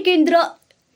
ಕೇಂದ್ರ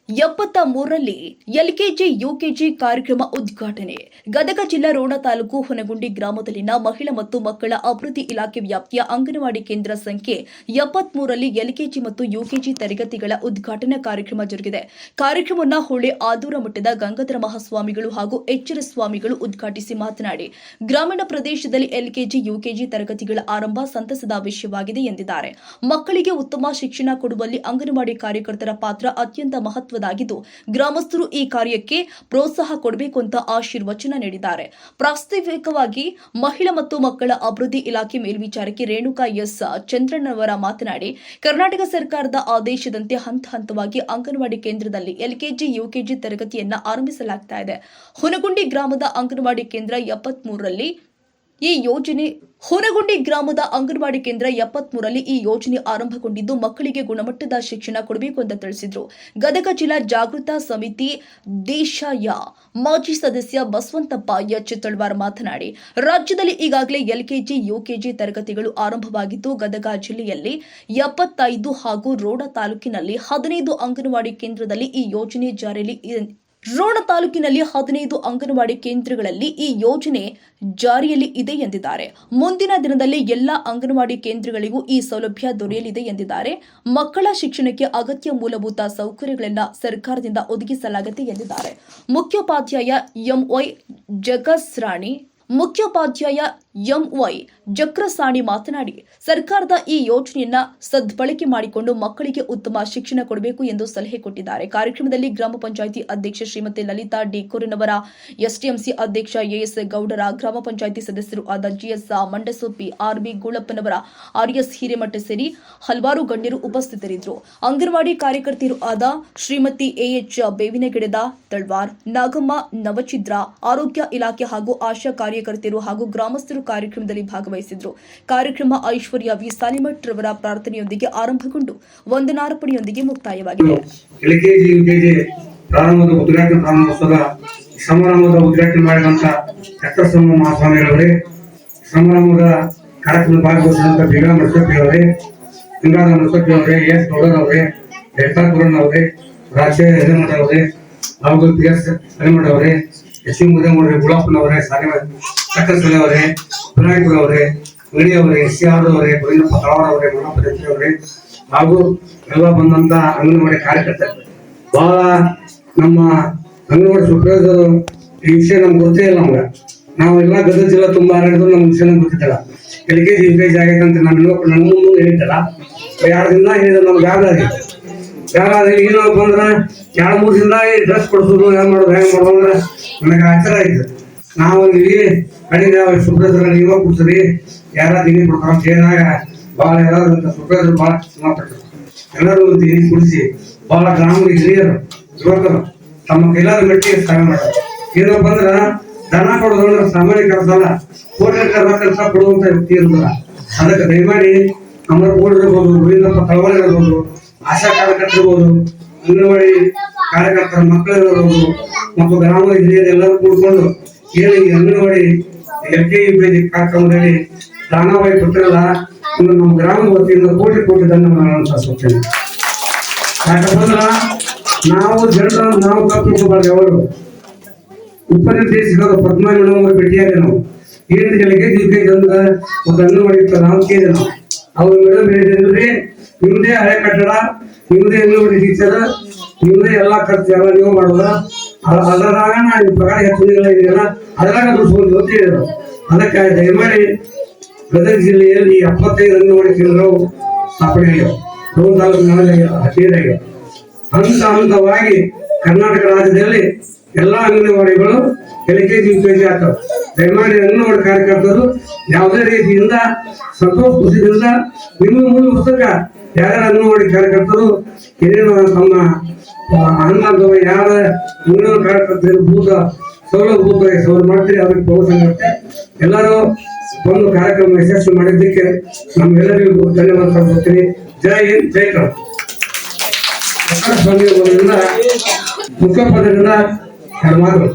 73ರಲ್ಲಿ LKG UKG ಕಾರ್ಯಕ್ರಮ ಉದ್ಘಾಟನೆ. ಗದಗ ಜಿಲ್ಲಾ ರೋಣ ತಾಲೂಕು ಹುನಗುಂಡಿ ಗ್ರಾಮದಲ್ಲಿನ ಮಹಿಳಾ ಮತ್ತು ಮಕ್ಕಳ ಅಭಿವೃದ್ಧಿ ಇಲಾಖೆ ವ್ಯಾಪ್ತಿಯ ಅಂಗನವಾಡಿ ಕೇಂದ್ರ ಸಂಖ್ಯೆ 73ರಲ್ಲಿ ಎಲ್ಕೆಜಿ ಮತ್ತು ಯುಕೆಜಿ ತರಗತಿಗಳ ಉದ್ಘಾಟನಾ ಕಾರ್ಯಕ್ರಮ ಜರುಗಿದೆ. ಕಾರ್ಯಕ್ರಮವನ್ನು ಹೊಳೆ ಆದೂರ ಮಠದ ಗಂಗಾಧರ ಮಹಾಸ್ವಾಮಿಗಳು ಹಾಗೂ ಎಚ್ಚರ ಸ್ವಾಮಿಗಳು ಉದ್ಘಾಟಿಸಿ ಮಾತನಾಡಿ, ಗ್ರಾಮೀಣ ಪ್ರದೇಶದಲ್ಲಿ ಎಲ್ಕೆಜಿ ಯುಕೆಜಿ ತರಗತಿಗಳ ಆರಂಭ ಸಂತಸದ ವಿಷಯವಾಗಿದೆ ಎಂದಿದ್ದಾರೆ. ಮಕ್ಕಳಿಗೆ ಉತ್ತಮ ಶಿಕ್ಷಣ ಕೊಡುವಲ್ಲಿ ಅಂಗನವಾಡಿ ಕಾರ್ಯಕರ್ತರ ಪಾತ್ರ ಅತ್ಯಂತ ಮಹತ್ವದಾಗಿದ್ದು, ಗ್ರಾಮಸ್ಥರು ಈ ಕಾರ್ಯಕ್ಕೆ ಪ್ರೋತ್ಸಾಹ ಕೊಡಬೇಕು ಅಂತ ಆಶೀರ್ವಚನ ನೀಡಿದ್ದಾರೆ. ಪ್ರಾಸ್ತಾವಿಕವಾಗಿ ಮಹಿಳಾ ಮತ್ತು ಮಕ್ಕಳ ಅಭಿವೃದ್ಧಿ ಇಲಾಖೆ ಮೇಲ್ವಿಚಾರಕಿ ರೇಣುಕಾ ಎಸ್ ಚಂದ್ರಣ್ಣವರ ಮಾತನಾಡಿ, ಕರ್ನಾಟಕ ಸರ್ಕಾರದ ಆದೇಶದಂತೆ ಹಂತ ಹಂತವಾಗಿ ಅಂಗನವಾಡಿ ಕೇಂದ್ರದಲ್ಲಿ ಎಲ್ಕೆಜಿ ಯುಕೆಜಿ ತರಗತಿಯನ್ನ ಆರಂಭಿಸಲಾಗ್ತಾ ಇದೆ. ಹುನಗುಂಡಿ ಗ್ರಾಮದ ಅಂಗನವಾಡಿ ಕೇಂದ್ರ 73ರಲ್ಲಿ ಹುನಗುಂಡಿ ಗ್ರಾಮದ ಅಂಗನವಾಡಿ ಕೇಂದ್ರ 73ರಲ್ಲಿ ಈ ಯೋಜನೆ ಆರಂಭಗೊಂಡಿದ್ದು, ಮಕ್ಕಳಿಗೆ ಗುಣಮಟ್ಟದ ಶಿಕ್ಷಣ ಕೊಡಬೇಕು ಅಂತ ತಿಳಿಸಿದರು. ಗದಗ ಜಿಲ್ಲಾ ಜಾಗೃತ ಸಮಿತಿ ದೇಶಾಯ ಮಾಜಿ ಸದಸ್ಯ ಬಸವಂತಪ್ಪ ಎಚ್ ತಳವಾರ್ ಮಾತನಾಡಿ, ರಾಜ್ಯದಲ್ಲಿ ಈಗಾಗಲೇ ಎಲ್ಕೆಜಿ ಯುಕೆಜಿ ತರಗತಿಗಳು ಆರಂಭವಾಗಿದ್ದು, ಗದಗ ಜಿಲ್ಲೆಯಲ್ಲಿ 75 ಹಾಗೂ ರೋಣ ತಾಲೂಕಿನಲ್ಲಿ 15 ಅಂಗನವಾಡಿ ಕೇಂದ್ರದಲ್ಲಿ ಈ ಯೋಜನೆ ಜಾರಿಯಲ್ಲಿ ರೋಣ ತಾಲೂಕಿನಲ್ಲಿ 15 ಅಂಗನವಾಡಿ ಕೇಂದ್ರಗಳಲ್ಲಿ ಈ ಯೋಜನೆ ಜಾರಿಯಲ್ಲಿ ಇದೆ ಎಂದಿದ್ದಾರೆ. ಮುಂದಿನ ದಿನದಲ್ಲಿ ಎಲ್ಲಾ ಅಂಗನವಾಡಿ ಕೇಂದ್ರಗಳಿಗೂ ಈ ಸೌಲಭ್ಯ ದೊರೆಯಲಿದೆ ಎಂದಿದ್ದಾರೆ. ಮಕ್ಕಳ ಶಿಕ್ಷಣಕ್ಕೆ ಅಗತ್ಯ ಮೂಲಭೂತ ಸೌಕರ್ಯಗಳನ್ನು ಸರ್ಕಾರದಿಂದ ಒದಗಿಸಲಾಗಿದೆ ಎಂದಿದ್ದಾರೆ. ಮುಖ್ಯೋಪಾಧ್ಯಾಯ ಎಂವೈ ಜಕ್ರಸಾಣಿ ಮಾತನಾಡಿ, ಸರ್ಕಾರದ ಈ ಯೋಜನೆಯನ್ನ ಸದ್ಬಳಕೆ ಮಾಡಿಕೊಂಡು ಮಕ್ಕಳಿಗೆ ಉತ್ತಮ ಶಿಕ್ಷಣ ಕೊಡಬೇಕು ಎಂದು ಸಲಹೆ ಕೊಟ್ಟಿದ್ದಾರೆ. ಕಾರ್ಯಕ್ರಮದಲ್ಲಿ ಗ್ರಾಮ ಪಂಚಾಯಿತಿ ಅಧ್ಯಕ್ಷೆ ಶ್ರೀಮತಿ ಲಲಿತಾ ಡಿ ಕೊರನವರ, ಎಸ್ಟಿಎಂಸಿ ಅಧ್ಯಕ್ಷ ಎಎಸ್ ಗೌಡರ, ಗ್ರಾಮ ಪಂಚಾಯಿತಿ ಸದಸ್ಯರು ಆದ GS Mandasoppi, R B ಗೂಳಪ್ಪನವರ, RS Hiremath ಸೇರಿ ಹಲವಾರು ಗಣ್ಯರು ಉಪಸ್ಥಿತರಿದ್ದರು. ಅಂಗನವಾಡಿ ಕಾರ್ಯಕರ್ತೆಯರು ಆದ ಶ್ರೀಮತಿ ಎಎಚ್ ಬೇವಿನಗಿಡದ ತಳ್ವಾರ್, ನಾಗಮ್ಮ ನವಚಿದ್ರ, ಆರೋಗ್ಯ ಇಲಾಖೆ ಹಾಗೂ ಆಶಾ ಕಾರ್ಯಕರ್ತೆಯರು ಹಾಗೂ ಗ್ರಾಮಸ್ಥರು ಕಾರ್ಯಕ್ರಮದಲ್ಲಿ ಭಾಗವಹಿಸಿದ್ರು. ಕಾರ್ಯಕ್ರಮ ಐಶ್ವರ್ಯ ವಿ ಸಾಲಿಮಠ್ ರವರ ಪ್ರಾರ್ಥನೆಯೊಂದಿಗೆ ಆರಂಭಗೊಂಡು ವಂದನಾರ್ಪಣೆಯೊಂದಿಗೆ ಮುಕ್ತಾಯವಾಗಿದೆ. ಎಲ್ಕೆಜಿ ಯುಕೆಜಿ ಪ್ರಾರಂಭದ ಉದ್ಘಾಟನೋತ್ಸವದ ಸಮಾರಂಭದ ಉದ್ಘಾಟನೆ ಮಾಡಿದಂತ ಎಚ್ಚರ ಸ್ವಾಮಿ ಮಹಾಸ್ವಾಮಿಗಳವರೇ, ಸಮಾರಂಭದ ಕಾರ್ಯಕ್ರಮದ ಭಾಗವಹಿಸಿದಂತ ಬಿಗಾ ಮಸಪ್ಪಿ ಅವರೇ, ಗಂಗಾಧರ ಮಸಪ್ಪಿ ಅವರೇ, ಎಸ್ ಗೌಡರ್ ಅವರೇ, ರೇಖಾ ಕುರನ್ ಅವರೇ, ರಾಜಶೇಖರ ಹಿರೇಮಠ ಅವರೇ, ಹಾಗೂ ಪಿ ಎಸ್ ಹಿರೇಮಠ ಅವರೇ, ಎಸ್ ಸಿ ಮುದೇಮಠ ಗುಳಪ್ಪನವರೇ, ಸಕ್ಕಸಲೆ ಅವರೇ, ವಿನಾಯಕಪುರ ಅವರೇ, ಗಡಿ ಅವರೇ, ಎಸ್ ಸಿ ಆರ್ ಅವರೇ, ಗೋವಿಂದಪ್ಪ ತಳವಾರ ಅವರೇ, ಮನೋಪತಿ ಅವರೇ, ಹಾಗೂ ಎಲ್ಲ ಬಂದಂತ ಅಂಗನವಾಡಿ ಕಾರ್ಯಕರ್ತರು. ಬಹಳ ನಮ್ಮ ಅಂಗನವಾಡಿ ಸುಪ್ರದರು ಈ ವಿಷಯ ನಮ್ಗೆ ಗೊತ್ತೇ ಇಲ್ಲ. ನಾವು ಎಲ್ಲ ಗದಗ ಜಿಲ್ಲಾ ತುಂಬಾ ಹರಡಿದ್ರು ನಮ್ಗೆ ವಿಷಯ ನಮ್ಗೆ ಗೊತ್ತಿದ್ದಲ್ಲ. ಎಲ್ಕೆಜಿ ಯುಕೆಜಿ ಆಗೈತೆ ಅಂತ ನಮ್ಮ ಮುಂದೆ ಹೇಳಿದ್ದಲ್ಲ, 2 ದಿನ ಹೇಳಿದ್ರೆ ನಮ್ಗೆ ಯಾರಾದ್ರೆ ಏನಪ್ಪ ಅಂದ್ರೆ 2-3 ದಿನ ಡ್ರೆಸ್ ಕೊಡಿಸೋದು ಹೆಂಗ್ ಮಾಡೋದು ಅಂದ್ರೆ ನನಗೆ ಆಚಾರ ಆಯ್ತು. ನಾವು ಕಡೆಗೆ ಸುಪ್ರದ್ರ ನೀವ ಕೂಡ್ಸ್ರಿ, ಯಾರ ದಿನ ಕೊಡ್ತಾರ ಸೇನಾಗ ಭಾಳ ಎಲ್ಲರೂ ಸುಪ್ರದ್ರು ಭಾಳ ಶ್ರಮಪಟ್ಟರು. ಎಲ್ಲರೂ ದಿನ ಕುಡಿಸಿ ಭಾಳ ಗ್ರಾಮದ ಹಿರಿಯರು ಯುವಕರು ತಮ್ಮ ಕೈಲಾದ ಮೆಟ್ಟಿಗೆ ಸಹಾಯ ಮಾಡ್ತಾರೆ. ಏನಪ್ಪ ಅಂದ್ರ ದನ ಕೊಡೋದು ಅಂದ್ರೆ ಸಾಮಾನ್ಯ ಕೆಲಸ ಅಲ್ಲ, ಕೋಟಿ ಕೆಲಸ ಕೊಡುವಂತ ವ್ಯಕ್ತಿ ಇರುತ್ತಲ್ಲ. ಅದಕ್ಕೆ ದಯಮಾಡಿ ಅಮರ ಬೋರ್ಡ್ ಇರ್ಬೋದು, ಗೋವಿಂದಪ್ಪ ತಳವಾರ ಇರ್ಬೋದು, ಆಶಾ ಕಾರ್ಯಕರ್ತರು ಇರ್ಬೋದು, ಅಂಗನವಾಡಿ ಕಾರ್ಯಕರ್ತರ ಮಕ್ಕಳು ಇರ್ಬೋದು ಮತ್ತು ಗ್ರಾಮದ ಹಿರಿಯರು ಎಲ್ಲರೂ ಕೂಡ್ಕೊಂಡು ಹೇಳಿ ಅಂಗನವಾಡಿ ಎಲ್ಕೆಜಿ ಯುಕೆಜಿ ಕಾರ್ಯಕ್ರಮದಲ್ಲಿ ದಾನವಾಗಿ ಕೊಟ್ಟಿರಲ್ಲ, ಇನ್ನು ನಮ್ಮ ಗ್ರಾಮದ ವತಿಯಿಂದ ಕೋಟಿ ಧನ್ಯವಾದ ಸೂಚನೆ. ಯಾಕಂದ್ರ ನಾವು ಜನರನ್ನು ನಾವು ತಪ್ಪಿಕೊಳ್ಳಬಾರ್ದು. ಅವರು ಉಪನಿರ್ದೇಶಕರು ಪದ್ಮ ಮೇಡಮ್ ಅವರು ಭೇಟಿಯಾಗಿ ನಾವು ಏನು ಎಲ್ಕೆಜಿ ಯುಕೆಜಿ ಅಂತ ಒಂದು ಅಂಗನವಾಡಿ ಇರ್ತಾರೆ, ನಾವು ಕೇಳಿದೆ. ನಾವು ಅವ್ರ ಮೇಡಮ್ ಹೇಳಿದ್ರಿ, ನಿಮ್ದೇ ಹಳೆ ಕಟ್ಟಡ, ನಿಮ್ದೇ ಅಂಗನವಾಡಿ ಟೀಚರ್, ನಿಮ್ದೇ ಎಲ್ಲಾ ಖರ್ಚು ಎಲ್ಲ ನೀವು ಮಾಡೋದ, ಅದರಾಗ ನಾನು ಪಗಾರ ಹೆಚ್ಚಿಲ್ಲ ಇದೆಯಲ್ಲ ಅದರಾಗ ದುಡ್ಸ್ಕೊಂಡು ಅಂತ ಹೇಳಿದ್ರು. ಅದಕ್ಕೆ ದಯಮಾಡಿ ಗದಗ ಜಿಲ್ಲೆಯಲ್ಲಿ 75 ಅಂಗನವಾಡಿ ಕೇಂದ್ರಗಳು ಸ್ಥಾಪನೆ ಆಗ್ಯಾವ. ರೋಣ ತಾಲೂಕಿನಲ್ಲಿ 15 ಆಗ್ಯಾವ. ಹಂತವಾಗಿ ಕರ್ನಾಟಕ ರಾಜ್ಯದಲ್ಲಿ ಎಲ್ಲಾ ಅಂಗನವಾಡಿಗಳು ಎಲ್ಕೆಜಿ ಯುಕೆಜಿ ಆಗ್ತವೆ. ದಯಮಾಡಿ ಅಂಗನವಾಡಿ ಕಾರ್ಯಕರ್ತರು ಯಾವುದೇ ರೀತಿಯಿಂದ ಸಂತೋಷ ಖುಷಿಯಿಂದ ನಿಮ್ಮ ಮುಂದೆ ಪುಸ್ತಕ ಯಾರ ಅಂಗನವಾಡಿ ಕಾರ್ಯಕರ್ತರು ಏನೇನು ತಮ್ಮ ಅನ್ನದವ ಯಾರ ಅಂಗನವಾಡಿ ಕಾರ್ಯಕರ್ತರು ಭೂತ ಸೌಲಭ್ಯ ಮಾಡ್ತೀರಿ, ಅವ್ರಿಗೆ ಪ್ರೋತ್ಸಾಹ ಇರುತ್ತೆ. ಎಲ್ಲರೂ ಒಂದು ಕಾರ್ಯಕ್ರಮ ಯಶಸ್ವಿ ಮಾಡಿದ್ದಕ್ಕೆ ನಮ್ಗೆಲ್ಲರಿಗೂ ಧನ್ಯವಾದ ಸಲ್ಲಿಸುತ್ತೀನಿ. ಜೈ ಹಿಂದ್, ಜೈ ಕರ್ನಾಟಕ. ಮುಖ್ಯ ಪದದಿಂದ 2 ಮಾತುಗಳು.